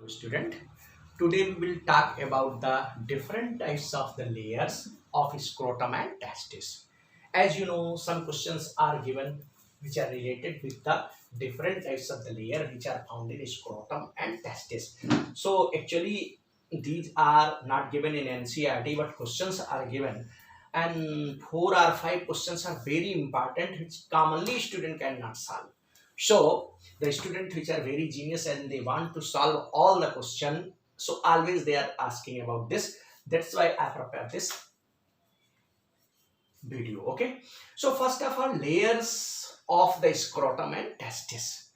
Student, today we will talk about the different types of the layers of scrotum and testis. As you know, some questions are given which are related with the different types of the layer which are found in scrotum and testis. So actually these are not given in NCERT, but questions are given, and 4 or 5 questions are very important which commonly student cannot solve. So the student which are very genius and they want to solve all the question, so always they are asking about this. That's why I prepared this video. Okay, so first of all, layers of the scrotum and testis.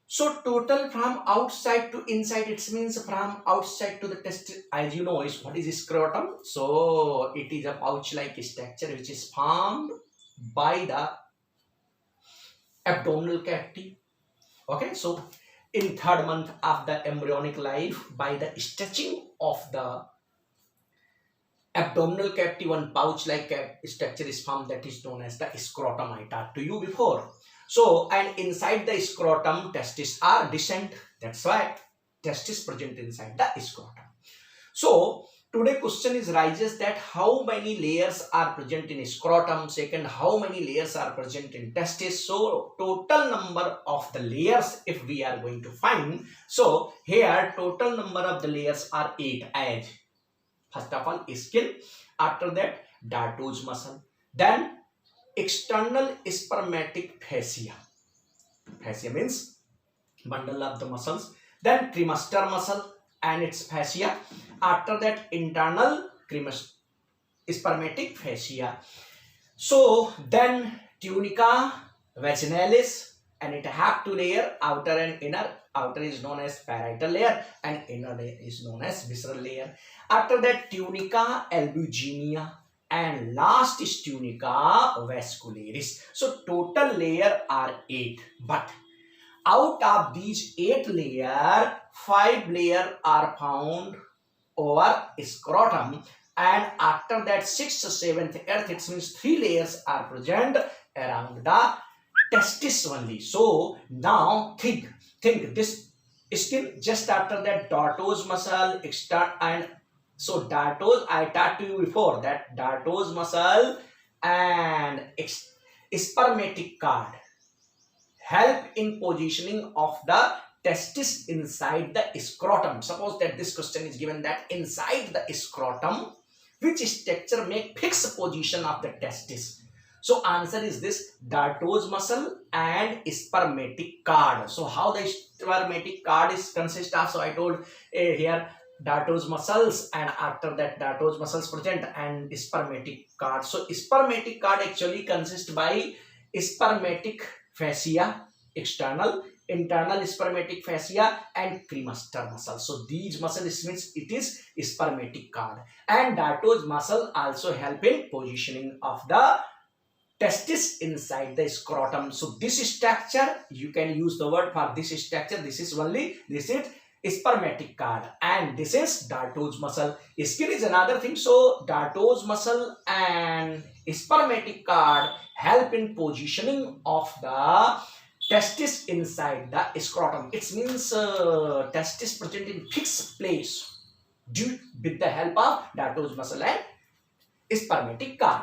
So total from outside to inside, it means from outside to the testis. As you know, is what is scrotum? So it is a pouch-like structure which is formed by the abdominal cavity. Okay, so in third month of the embryonic life, by the stretching of the abdominal cavity, one pouch-like structure is formed that is known as the scrotum. I talked to you before. So, and inside the scrotum, testes are descent. That's why testis present inside the scrotum. So, today question is rises that how many layers are present in scrotum, second how many layers are present in testis. So total number of the layers if we are going to find, so here total number of the layers are 8. As first of all skin, after that dartos muscle, then external spermatic fascia. Fascia means bundle of the muscles, then cremaster muscle and its fascia, after that internal spermatic fascia. So then tunica vaginalis, and it have 2 layer, outer and inner. Outer is known as parietal layer and inner layer is known as visceral layer. After that tunica albuginea, and last is tunica vascularis. So total layer are 8, but out of these 8 layer, 5 layer are found over scrotum, and after that 6th, 7th, 8th, it means 3 layers are present around the testis only. So now think this skin, just after that dartos muscle, and so dartos, I talked to you before that dartos muscle and spermatic cord help in positioning of the testis inside the scrotum. Suppose that this question is given that inside the scrotum, which structure make fixed position of the testis. So answer is this dartos muscle and spermatic cord. So how the spermatic cord is consist of? So I told here dartos muscles, and after that dartos muscles present and spermatic cord. So spermatic cord actually consists by spermatic fascia, external, internal spermatic fascia and cremaster muscle. So these muscles means it is spermatic cord, and dartos muscle also help in positioning of the testis inside the scrotum. So this structure, you can use the word for this structure. This is spermatic cord, and this is dartos muscle. Skin is another thing. So dartos muscle and spermatic cord help in positioning of the testis inside the scrotum. It means testis present in fixed place due with the help of dartos muscle and spermatic cord.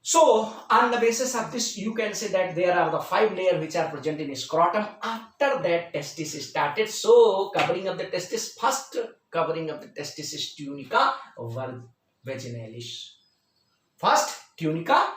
So on the basis of this, you can say that there are the 5 layers which are present in scrotum. After that testis is started. So covering of the testis, first covering of the testis is tunica vaginalis. First tunica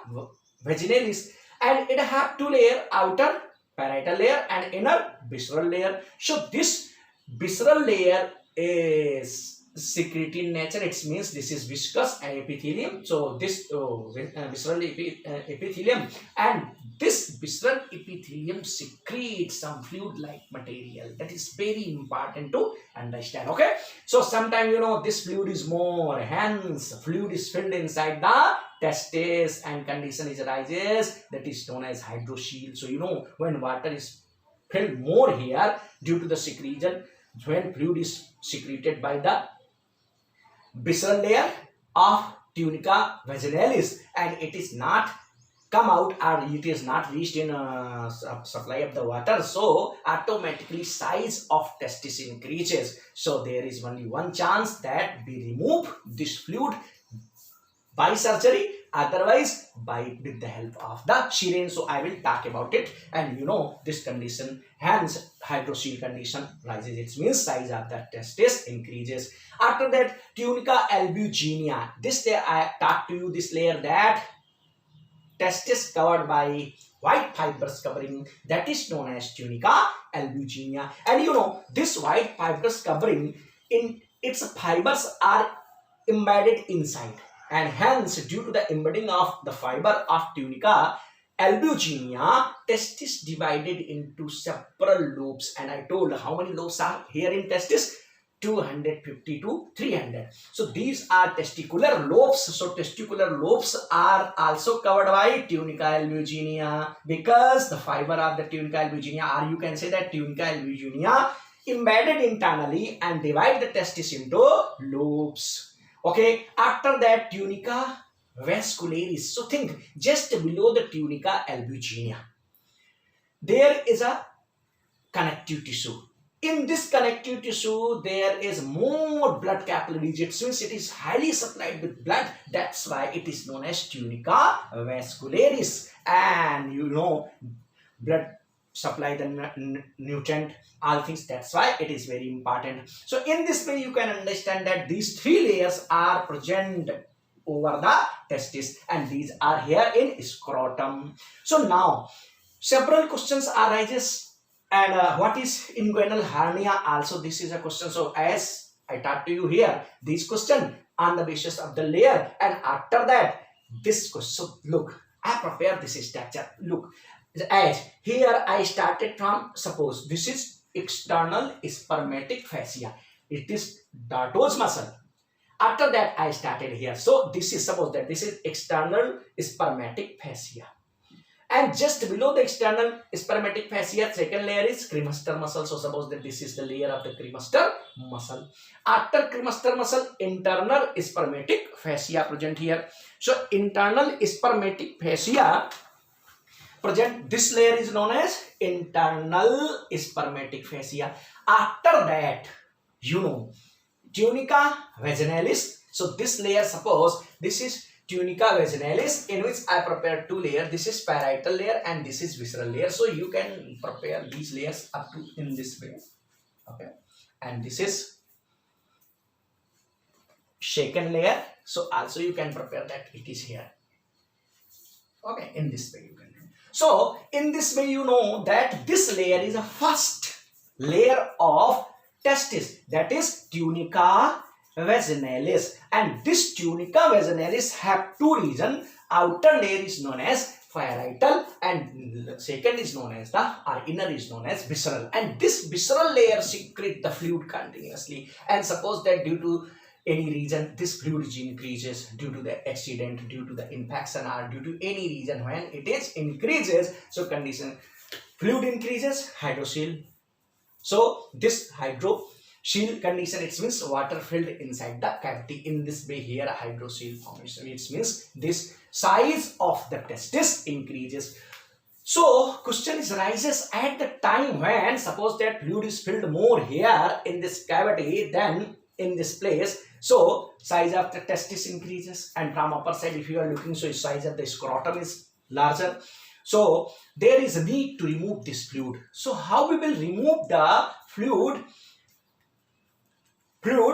vaginalis, and it have 2 layers, outer parietal layer and inner visceral layer. So this visceral layer is secrete in nature. It means this is viscous epithelium. So this visceral epithelium, and this visceral epithelium secretes some fluid like material. That is very important to understand. Okay, so sometimes this fluid is more, hence fluid is filled inside the testis, and condition is arises that is known as hydrocele. So when water is filled more here due to the secretion, when fluid is secreted by the visceral layer of tunica vaginalis, and it is not come out or it is not reached in supply of the water, so automatically size of testis increases. So there is only one chance that we remove this fluid by surgery, otherwise by with the help of the syringe. So I will talk about it, and this condition, hence hydrocele condition rises. It means size of the testis increases. After that, tunica albuginea. This layer I talked to you, this layer that testis covered by white fibers covering, that is known as tunica albuginea. And this white fibers covering, in its fibers are embedded inside, and hence due to the embedding of the fiber of tunica albuginea, testis divided into several lobes. And I told how many lobes are here in testis, 250 to 300. So these are testicular lobes. So testicular lobes are also covered by tunica albuginea, because the fiber of the tunica albuginea, or you can say that tunica albuginea embedded internally and divide the testis into lobes. Okay, after that, tunica vascularis. So think, just below the tunica albuginea, there is a connective tissue. In this connective tissue, there is more blood capillaries. It means it is highly supplied with blood. That's why it is known as tunica vascularis. And blood supply the nutrient, all things. That's why it is very important. So in this way, you can understand that these three layers are present over the testis, and these are here in scrotum. So now several questions arises. And what is inguinal hernia? Also, this is a question. So as I taught to you here, this question on the basis of the layer, and after that, this question. So look, I prepared this structure. Look, as here I started from, suppose this is external spermatic fascia. It is dartos muscle. After that, I started here. So this is, suppose that this is external spermatic fascia. And just below the external spermatic fascia, second layer is cremaster muscle. So suppose that this is the layer of the cremaster muscle. After cremaster muscle, internal spermatic fascia present here. So internal spermatic fascia present. This layer is known as internal spermatic fascia. After that, tunica vaginalis. So this layer, suppose this is tunica vaginalis, in which I prepared two layers. This is parietal layer and this is visceral layer. So you can prepare these layers up to in this way. Okay, and this is shaken layer. So also you can prepare that it is here. Okay, in this way you can. So in this way, that this layer is a first layer of testis, that is tunica vaginalis. And this tunica vaginalis have two regions. Outer layer is known as parietal, and second is known as inner is known as visceral. And this visceral layer secrete the fluid continuously. And suppose that due to any reason this fluid increases, due to the accident, due to the infection, or due to any reason, when it is increases, so condition fluid increases, hydrocele. So this hydrocele condition, it means water filled inside the cavity. In this way here, hydrocele formation, it means this size of the testis increases. So question is rises at the time when, suppose that fluid is filled more here in this cavity than in this place. So size of the testis increases, and from upper side if you are looking, so size of the scrotum is larger. So there is a need to remove this fluid. So how we will remove the fluid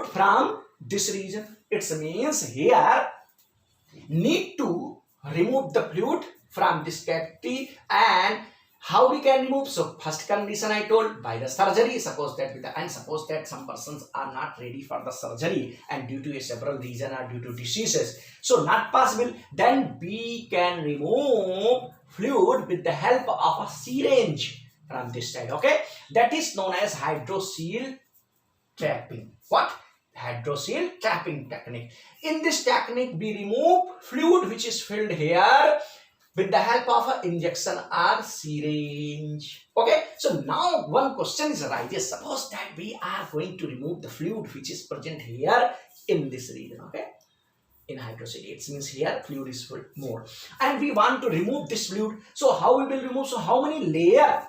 from this region? It means here need to remove the fluid from this cavity. And how we can remove? So first condition I told, by the surgery. Suppose that some persons are not ready for the surgery, and due to a several reason or due to diseases, so not possible, then we can remove fluid with the help of a syringe from this side. Okay, that is known as hydrocele trapping. What? Hydrocele trapping technique. In this technique, we remove fluid which is filled here with the help of an injection or syringe. Okay, so now one question is arises. Suppose that we are going to remove the fluid which is present here in this region. Okay, in hydrocele. It means here fluid is full more. And we want to remove this fluid. So how we will remove? So how many layers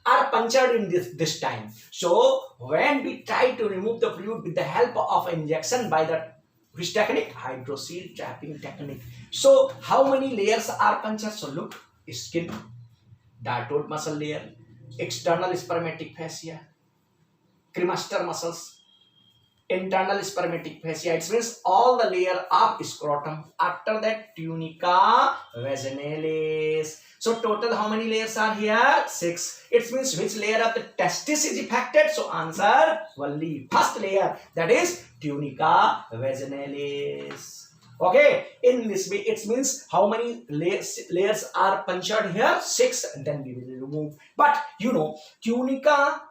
are punctured in this time? So when we try to remove the fluid with the help of injection by the which technique? Hydrocele trapping technique. So how many layers are punctured? So look, skin, dartoid muscle layer, external spermatic fascia, cremaster muscles, internal spermatic fascia. It means all the layer of scrotum. After that, tunica vaginalis. So total how many layers are here? 6. It means which layer of the testis is affected? So answer only first layer, that is tunica vaginalis. Okay, in this way it means how many layers are punctured here? 6. And then we will remove. But you know, tunica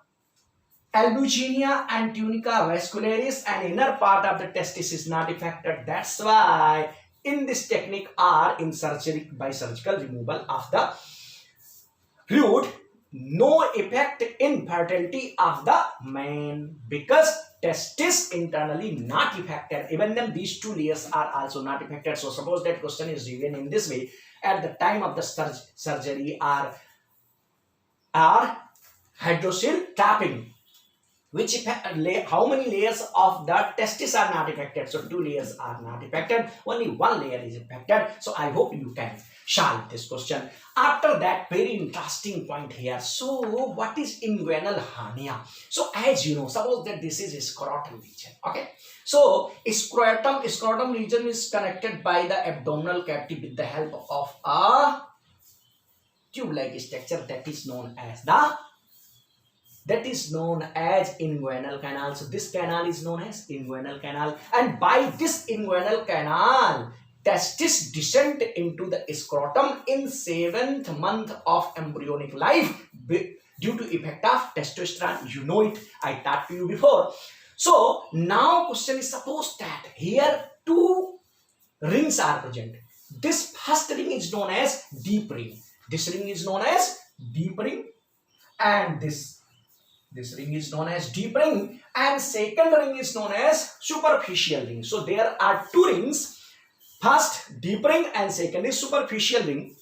albuginea and tunica vascularis and inner part of the testis is not affected. That's why in this technique or in surgery by surgical removal of the fluid, no effect in fertility of the man, because testis internally not affected. Even then these two layers are also not affected. So suppose that question is given in this way at the time of the surgery or hydrocele tapping, which how many layers of the testis are not affected? So 2 layers are not affected, only 1 layer is affected. So I hope you can solve this question. After that, very interesting point here. So what is inguinal hernia? So as you know, suppose that this is a scrotum region. Okay, so scrotum region is connected by the abdominal cavity with the help of a tube-like structure that is known as inguinal canal. So this canal is known as inguinal canal, and by this inguinal canal, testis descend into the scrotum in 7th month of embryonic life due to effect of testosterone. You know it, I taught to you before. So now question is, suppose that here 2 rings are present. This first ring is known as deep ring. This ring is known as deep ring, and this ring is known as deep ring, and second ring is known as superficial ring. So there are 2 rings, first deep ring and second is superficial ring,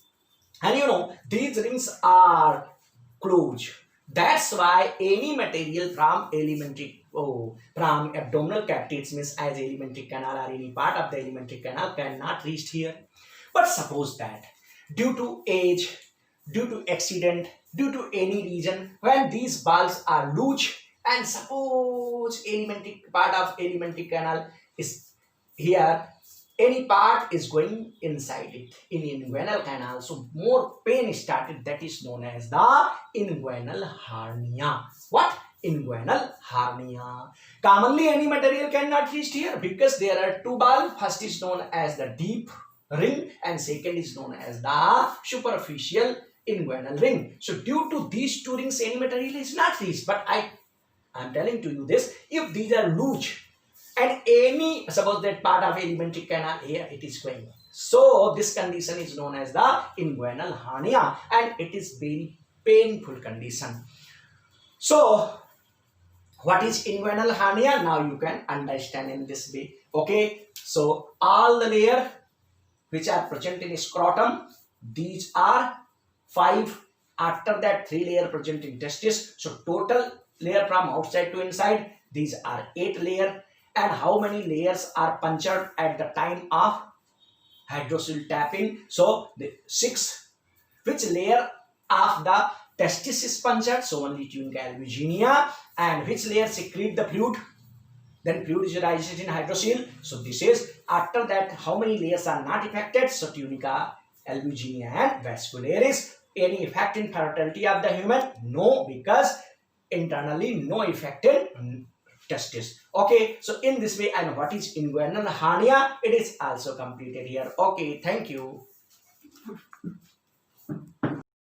and you know these rings are closed. That's why any material from from abdominal cavity, it means as alimentary canal or any part of the alimentary canal, cannot reach here. But suppose that due to age, due to accident, due to any reason, when these valves are loose, and suppose part of alimentary canal is here, any part is going inside it in inguinal canal, so more pain started, that is known as the inguinal hernia. What? Inguinal hernia. Commonly any material cannot reach here because there are 2 valves. First is known as the deep ring and second is known as the superficial inguinal ring. So due to these 2 rings, any material is not reached. But I am telling to you this, if these are loose and any, suppose that part of alimentary canal here, it is going. So this condition is known as the inguinal hernia, and it is very painful condition. So what is inguinal hernia? Now you can understand in this way. Okay, so all the layer which are present in scrotum, these are 5. After that 3 layer present in testis. So total layer from outside to inside, these are 8 layer. And how many layers are punctured at the time of hydrocele tapping? So the 6. Which layer of the testis is punctured? So only tunica albuginea. And which layer secrete the fluid? Then fluid is realized in hydrocele. So this is, after that how many layers are not affected? So tunica albuginea and vascularis. Any effect in fertility of the human? No, because internally no effect in testis. Okay, so in this way, and what is inguinal hernia? It is also completed here. Okay, thank you.